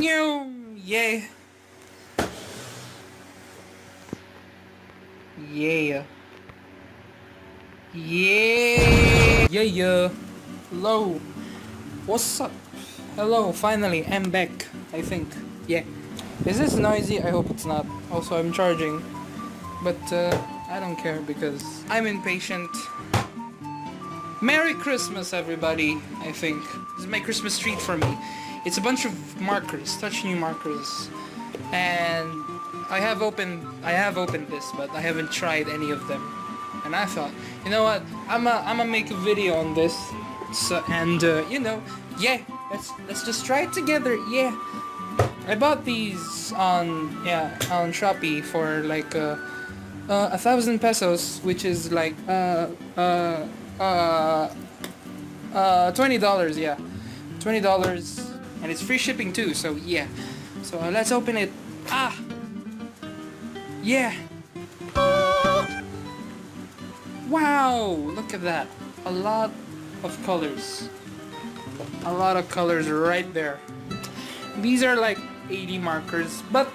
Yeah. Yeah. Yeah. Yeah. Hello. What's up? Hello, finally, I'm back, I think. Yeah. Is this noisy? I hope it's not. Also, I'm charging. But, I don't care because I'm impatient. Merry Christmas, everybody, I think. This is my Christmas treat for me. It's a bunch of markers, touch new markers. And I have opened this, but I haven't tried any of them. And I thought, you know what? I'ma make a video on this. So you know, yeah, let's just try it together. Yeah. I bought these on Shopee for like 1,000 pesos, which is like $20, yeah. $20, and it's free shipping too, so yeah. So let's open it. Ah! Yeah! Wow! Look at that. A lot of colors. A lot of colors right there. These are like 80 markers, but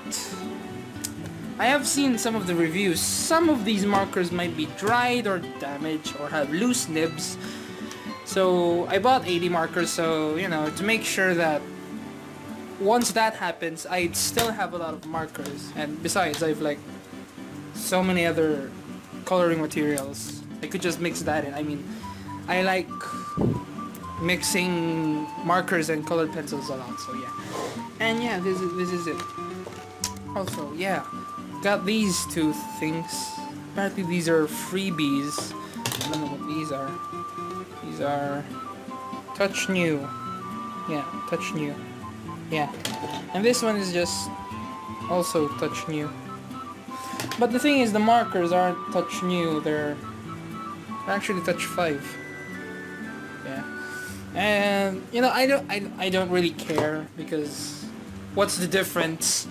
I have seen some of the reviews. Some of these markers might be dried or damaged or have loose nibs. So I bought 80 markers, so you know, to make sure that once that happens, I'd still have a lot of markers. And besides, I've like so many other coloring materials. I could just mix that in. I mean, I like mixing markers and colored pencils a lot, so yeah. And yeah, this is it. Also, yeah, got these two things. Apparently these are freebies. I don't know what these are. These are touch new. Yeah, touch new. Yeah. And this one is just also touch new. But the thing is, the markers aren't touch new, they're actually touch 5. Yeah. And you know, I don't really care, because what's the difference?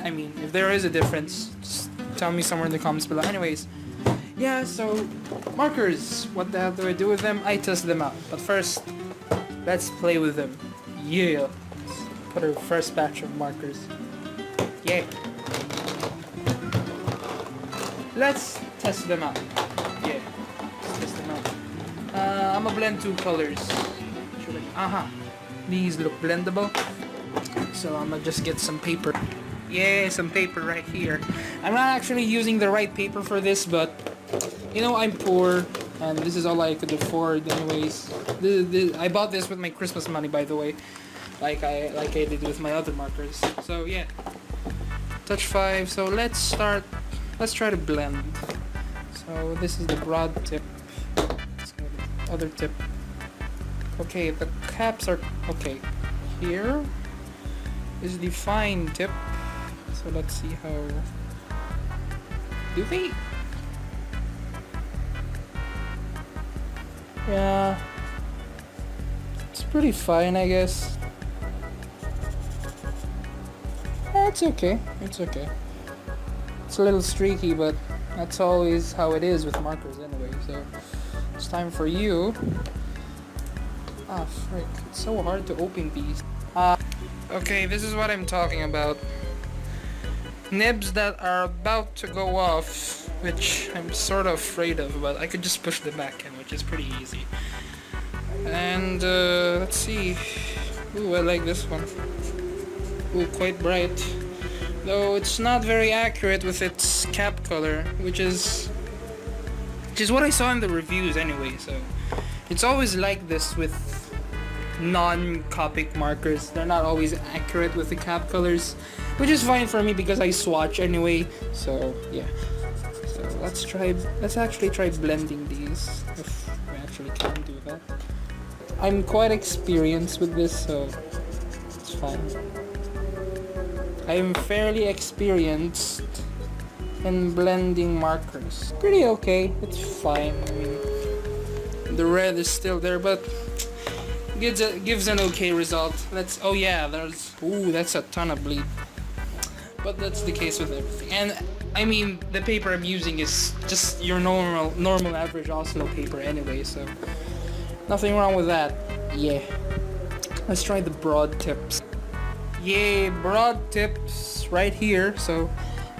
I mean, if there is a difference, just tell me somewhere in the comments below. Anyways, yeah, so markers, what the hell do I do with them? I test them out. But first, let's play with them. Yeah. Let's put our first batch of markers. Yeah. Let's test them out. Yeah. Let's test them out. I'm gonna blend two colors. These look blendable. So I'm gonna just get some paper. Yeah, some paper right here. I'm not actually using the right paper for this, but you know, I'm poor and this is all I could afford anyways. I bought this with my Christmas money, by the way. Like I did with my other markers. So yeah. Touch 5. So let's try to blend. So this is the broad tip. Let's go to the other tip. Okay, the caps are okay. Here is the fine tip. So let's see how do they. Yeah, it's pretty fine, I guess. It's okay. It's okay. It's a little streaky, but that's always how it is with markers anyway. So it's time for you. Ah, frick! It's so hard to open these. Okay, this is what I'm talking about. Nibs that are about to go off, which I'm sort of afraid of, but I could just push them back in, which is pretty easy. And let's see. Ooh, I like this one. Ooh, quite bright. Though it's not very accurate with its cap color, which is what I saw in the reviews anyway, so it's always like this with non-Copic markers. They're not always accurate with the cap colors, which is fine for me because I swatch anyway. So yeah. So let's actually try blending these, if we actually can do that. I'm quite experienced with this, so it's fine. I'm fairly experienced in blending markers. Pretty okay. It's fine. I mean, the red is still there, but gives an okay result. Oh yeah, that's a ton of bleed. But that's the case with everything. And I mean, the paper I'm using is just your normal average Oslo paper anyway, so nothing wrong with that. Yeah. Let's try the broad tips. Yay, broad tips right here. So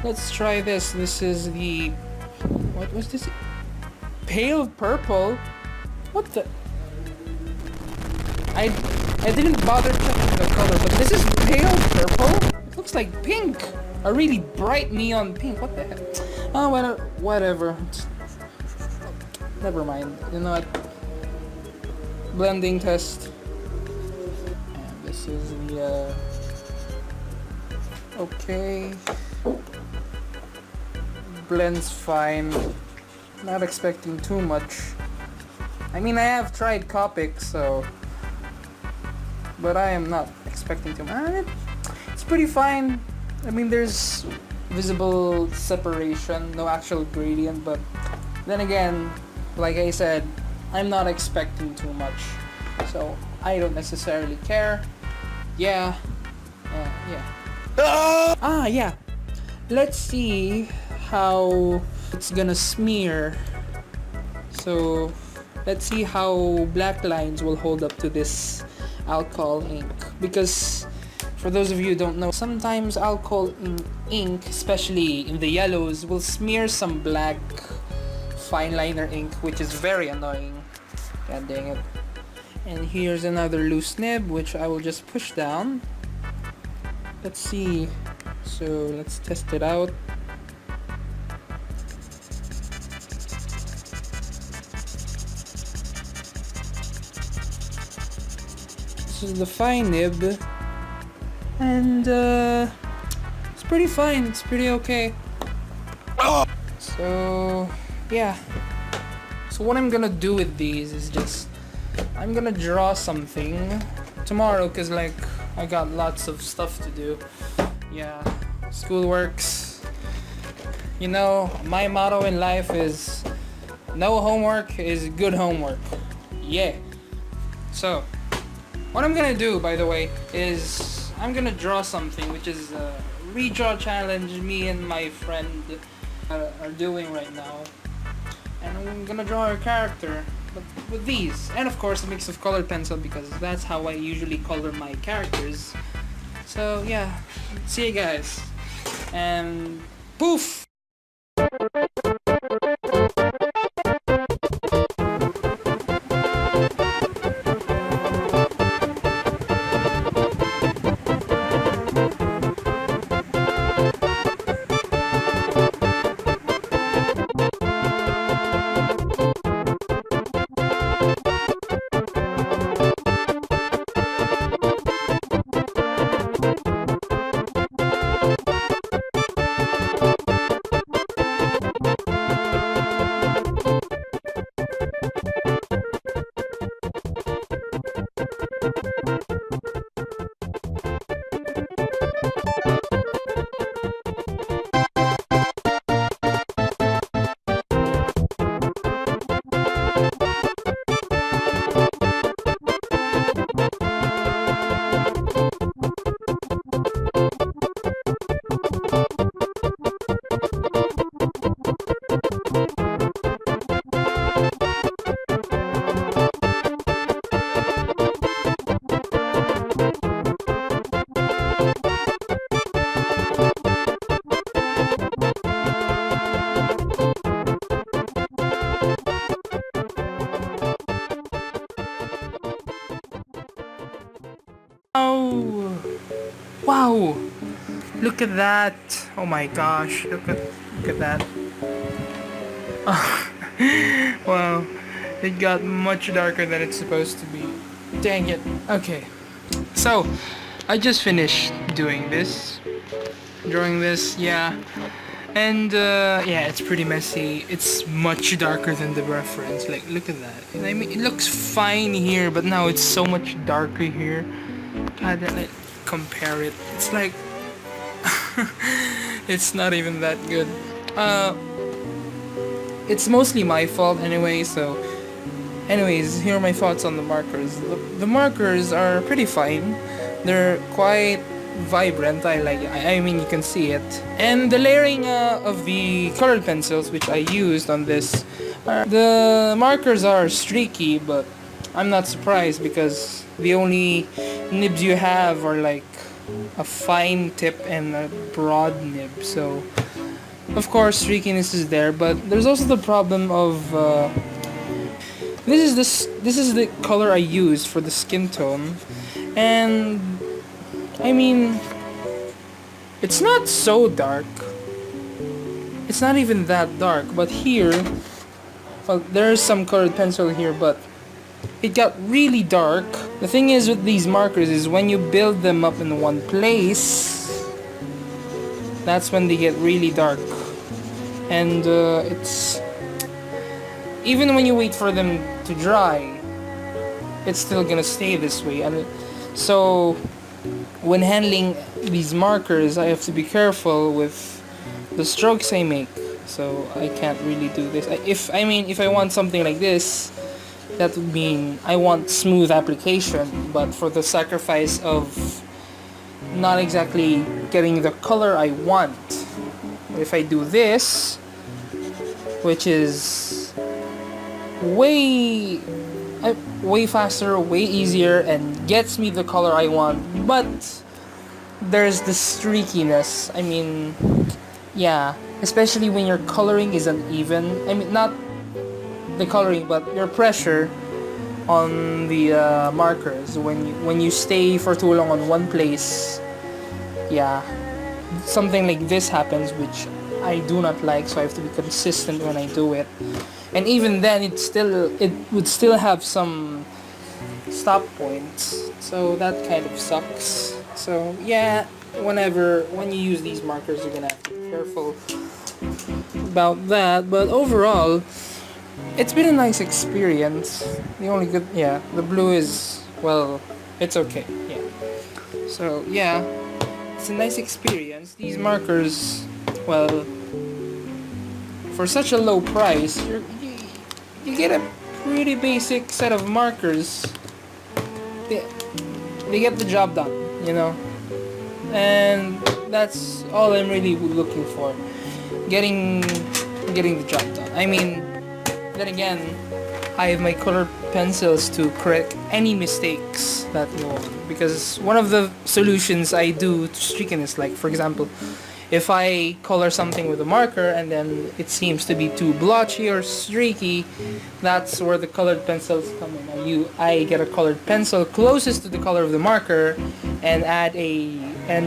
let's try this. This is the... What was this? Pale purple? What the... I didn't bother checking the color, but this is pale purple? It looks like pink! A really bright neon pink. What the heck? Oh, whatever. Never mind. You know what? Blending test. And this is the... Okay. Blends fine. Not expecting too much. I mean, I have tried Copic, so... But I am not expecting too much. It's pretty fine. I mean, there's visible separation, no actual gradient, but then again, like I said, I'm not expecting too much. So, I don't necessarily care. Yeah. Yeah. Let's see how it's gonna smear. So, let's see how black lines will hold up to this alcohol ink. Because, for those of you who don't know, sometimes alcohol ink, especially in the yellows, will smear some black fine liner ink, which is very annoying. God dang it. And here's another loose nib, which I will just push down. Let's see. So let's test it out. This is the fine nib. And it's pretty fine. It's pretty okay. So yeah. So what I'm gonna do with these is just I'm gonna draw something tomorrow, cause like I got lots of stuff to do. Yeah, school works. You know, my motto in life is no homework is good homework. Yeah. So what I'm gonna do, by the way, is I'm gonna draw something, which is a redraw challenge me and my friend are doing right now. And I'm gonna draw our character with these, and of course a mix of colored pencil, because that's how I usually color my characters. So yeah, see you guys, and poof! Oh, wow! Look at that! Oh my gosh! Look at that! Wow! It got much darker than it's supposed to be. Dang it! Okay, so I just finished doing this, drawing this. Yeah, and yeah, it's pretty messy. It's much darker than the reference. Like, look at that. I mean, it looks fine here, but now it's so much darker here. God, like, compare it. It's like it's not even that good. It's mostly my fault anyway. So, anyways, here are my thoughts on the markers. The markers are pretty fine. They're quite vibrant. I mean, you can see it. And the layering of the colored pencils, which I used on this, the markers are streaky, but I'm not surprised because the only nibs you have are like a fine tip and a broad nib. So of course streakiness is there, but there's also the problem of this is the color I used for the skin tone, and I mean, it's not so dark. It's not even that dark, but here, well, there's some colored pencil here, but it got really dark. The thing is with these markers is when you build them up in one place, that's when they get really dark. And it's... even when you wait for them to dry, it's still gonna stay this way. And so when handling these markers, I have to be careful with the strokes I make. So I can't really do this. If I want something like this, that would mean I want smooth application, but for the sacrifice of not exactly getting the color I want, if I do this, which is way faster, way easier, and gets me the color I want, but there's the streakiness. I mean, yeah, especially when your coloring is uneven. I mean, not the coloring, but your pressure on the markers when you stay for too long on one place. Yeah, something like this happens, which I do not like. So I have to be consistent when I do it, and even then, it would still have some stop points. So that kind of sucks. So yeah, when you use these markers, you're gonna have to be careful about that. But overall, it's been a nice experience. The only good, yeah, the blue is, well, it's okay. Yeah. So yeah, it's a nice experience. These markers, well, for such a low price, you get a pretty basic set of markers. They get the job done, you know, and that's all I'm really looking for. Getting the job done. I mean, then again, I have my colored pencils to correct any mistakes that go on. Because one of the solutions I do to streakiness, like for example, if I color something with a marker and then it seems to be too blotchy or streaky, that's where the colored pencils come in. I get a colored pencil closest to the color of the marker and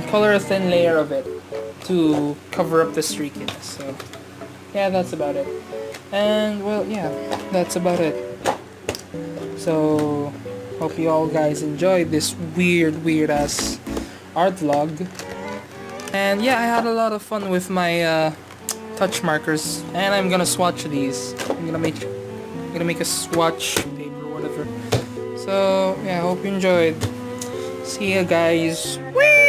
color a thin layer of it to cover up the streakiness. So yeah, that's about it. And well, yeah, that's about it. So hope you all guys enjoyed this weird ass art vlog. And yeah, I had a lot of fun with my touch markers, and I'm gonna swatch these. I'm gonna make a swatch paper or whatever. So yeah, I hope you enjoyed. See ya guys. Whee!